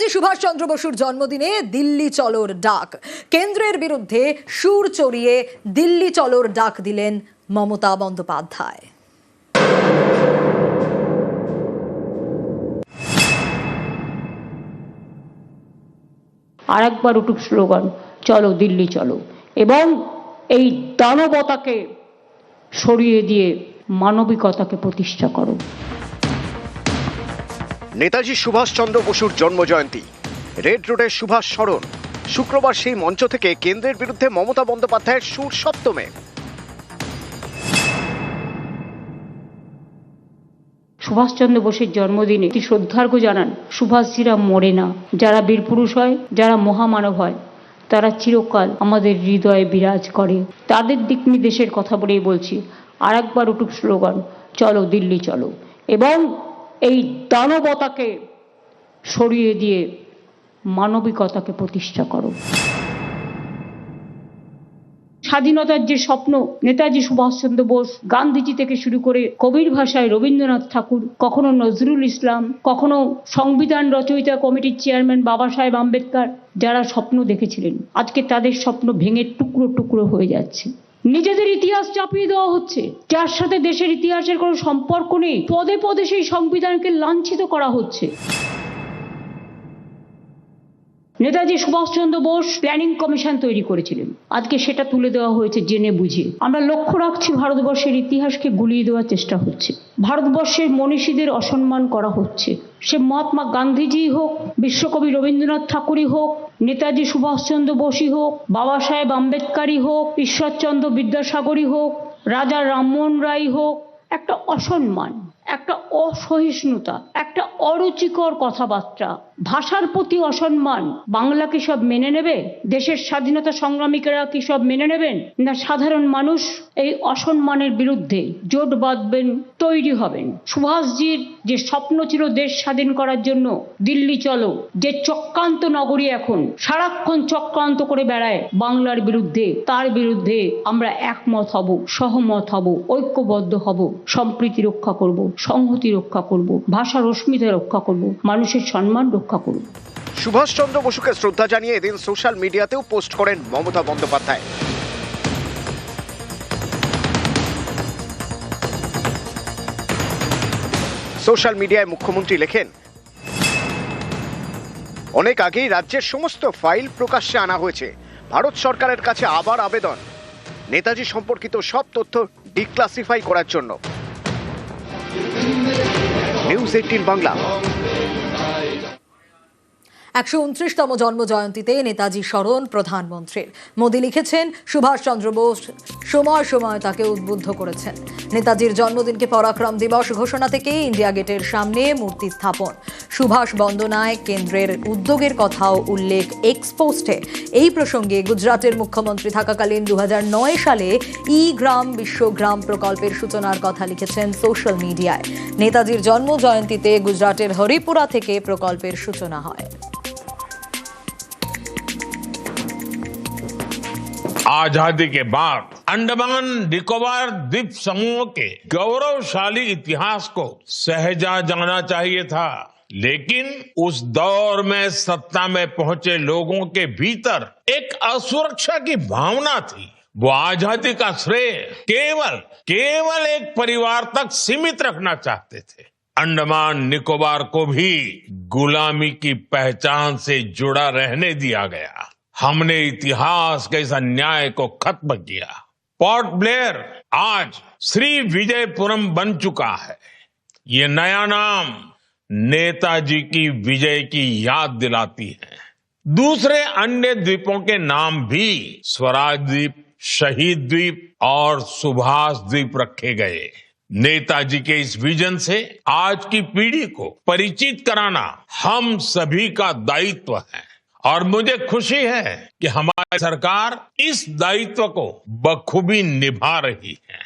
নেতাজি সুভাষচন্দ্র বসুর জন্মদিনে দিল্লি চলোর ডাক। কেন্দ্রের বিরুদ্ধে সুর চড়িয়ে দিল্লি চলোর ডাক দিলেন মমতা বন্দ্যোপাধ্যায়। আরেকবার উঠুক স্লোগান, চলো দিল্লি চলো, এবং এই দানবতাকে সরিয়ে দিয়ে মানবিকতাকে প্রতিষ্ঠা করো। নেতাজি সুভাষচন্দ্র বসুর জন্মজয়ন্তী, রেড রোডের সুভাষ স্মরণ। শুক্রবার সেই মঞ্চ থেকে কেন্দ্রের বিরুদ্ধে মমতা বন্দ্যোপাধ্যায়ের সুর সপ্তমে। সুভাষচন্দ্র বোসের জন্মদিনে শ্রদ্ধার্ঘ্য জানান, সুভাষজিরা মরে না। যারা বীরপুরুষ হয়, যারা মহামানব হয়, তারা চিরকাল আমাদের হৃদয়ে বিরাজ করে। তাদের দিক নির্দেশের কথা বলেই বলছি, আরেকবার উঠুক স্লোগান, চলো দিল্লি চলো, এবং এই দানবতাকে সরিয়ে দিয়ে মানবিকতাকে প্রতিষ্ঠা করো। স্বাধীনতার যে স্বপ্ন নেতাজি সুভাষচন্দ্র বোস, গান্ধীজি থেকে শুরু করে কবির ভাষায় রবীন্দ্রনাথ ঠাকুর, কখনো নজরুল ইসলাম, কখনো সংবিধান রচয়িতা কমিটির চেয়ারম্যান বাবা সাহেব আম্বেদকর, যারা স্বপ্ন দেখেছিলেন, আজকে তাদের স্বপ্ন ভেঙে টুকরো টুকরো হয়ে যাচ্ছে। নিজেদের ইতিহাস চাপিয়ে দেওয়া হচ্ছে, যার সাথে দেশের ইতিহাসের কোনো সম্পর্ক নেই। পদে পদে সেই সংবিধানকে লাঞ্ছিত করা হচ্ছে। নেতাজি সুভাষচন্দ্র বোস প্ল্যানিং কমিশন তৈরি করেছিলেন, আজকে সেটা তুলে দেওয়া হয়েছে জেনে বুঝে। আমরা লক্ষ্য রাখছি, ভারতবর্ষের ইতিহাসকে গুলিয়ে দেওয়ার চেষ্টা হচ্ছে, ভারতবর্ষের মনীষীদের অসম্মান করা হচ্ছে। সে মহাত্মা গান্ধীজি হোক, বিশ্বকবি রবীন্দ্রনাথ ঠাকুরই হোক, নেতাজি সুভাষচন্দ্র বোসই হোক, বাবা সাহেব আম্বেদকরই হোক, ঈশ্বরচন্দ্র বিদ্যাসাগরই হোক, রাজা রামমোহন রায় হোক, একটা অসম্মান, একটা অসহিষ্ণুতা, একটা অরুচিকর কথাবার্তা, ভাষার প্রতি অসম্মান। বাংলা কি সব মেনে নেবে? দেশের স্বাধীনতা সংগ্রামীরা কি সব মেনে নেবেন? না সাধারণ মানুষ এই অসম্মানের বিরুদ্ধে জোট বাঁধবেন, তৈরি হবেন। সুভাষজির যে স্বপ্ন ছিল দেশ স্বাধীন করার জন্য, দিল্লি চলো, যে চক্রান্ত নগরী এখন সারাক্ষণ চক্রান্ত করে বেড়ায় বাংলার বিরুদ্ধে, তার বিরুদ্ধে আমরা একমত হব, সহমত হব, ঐক্যবদ্ধ হব, সম্প্রীতি রক্ষা করব, সংহতি রক্ষা করব, ভাষার অস্মিতা রক্ষা করব, মানুষের সম্মান রক্ষা করব। সুভাষচন্দ্র বসুকে শ্রদ্ধা জানিয়ে এদিন সোশ্যাল মিডিয়াতেও পোস্ট করেন মমতা বন্দ্যোপাধ্যায়। সোশ্যাল মিডিয়ায় মুখ্যমন্ত্রী লেখেন, অনেক আগেই রাজ্যের সমস্ত ফাইল প্রকাশ্যে আনা হয়েছে। ভারত সরকারের কাছে আবার আবেদন, নেতাজি সম্পর্কিত সব তথ্য ডিক্লাসিফাই করার জন্য। নিউজ 18 বাংলা। 129তম জন্মজয়ন্তীতে নেতাজি স্মরণ প্রধানমন্ত্রীর। মোদী লিখেছেন, সুভাষচন্দ্র বোস সময় সময় তাকে উদ্বুদ্ধ করেছেন। নেতাজির জন্মদিনকে পরাক্রম দিবস ঘোষণা থেকে ইন্ডিয়া গেটের সামনে মূর্তি স্থাপন, সুভাষ বন্দনায় কেন্দ্রের উদ্যোগের কথাও উল্লেখ এক্স পোস্টে। এই প্রসঙ্গে গুজরাটের মুখ্যমন্ত্রী থাকাকালীন 2009 সালে গ্রাম বিশ্বগ্রাম প্রকল্পের সূচনার কথা লিখেছেন সোশ্যাল মিডিয়ায়। নেতাজির জন্মজয়ন্তীতে গুজরাটের হরিপুরা থেকে প্রকল্পের সূচনা হয়। आजादी के बाद अंडमान निकोबार द्वीप समूह के गौरवशाली इतिहास को सहेजा जाना चाहिए था, लेकिन उस दौर में सत्ता में पहुंचे लोगों के भीतर एक असुरक्षा की भावना थी। वो आजादी का श्रेय केवल एक परिवार तक सीमित रखना चाहते थे। अंडमान निकोबार को भी गुलामी की पहचान से जुड़ा रहने दिया गया। हमने इतिहास के इस अन्याय को खत्म किया। पोर्ट ब्लेयर आज श्री विजयपुरम बन चुका है। ये नया नाम नेताजी की विजय की याद दिलाती है। दूसरे अन्य द्वीपों के नाम भी स्वराज द्वीप, शहीद द्वीप और सुभाष द्वीप रखे गए। नेताजी के इस विजन से आज की पीढ़ी को परिचित कराना हम सभी का दायित्व है, और मुझे खुशी है कि हमारी सरकार इस दायित्व को बखूबी निभा रही है।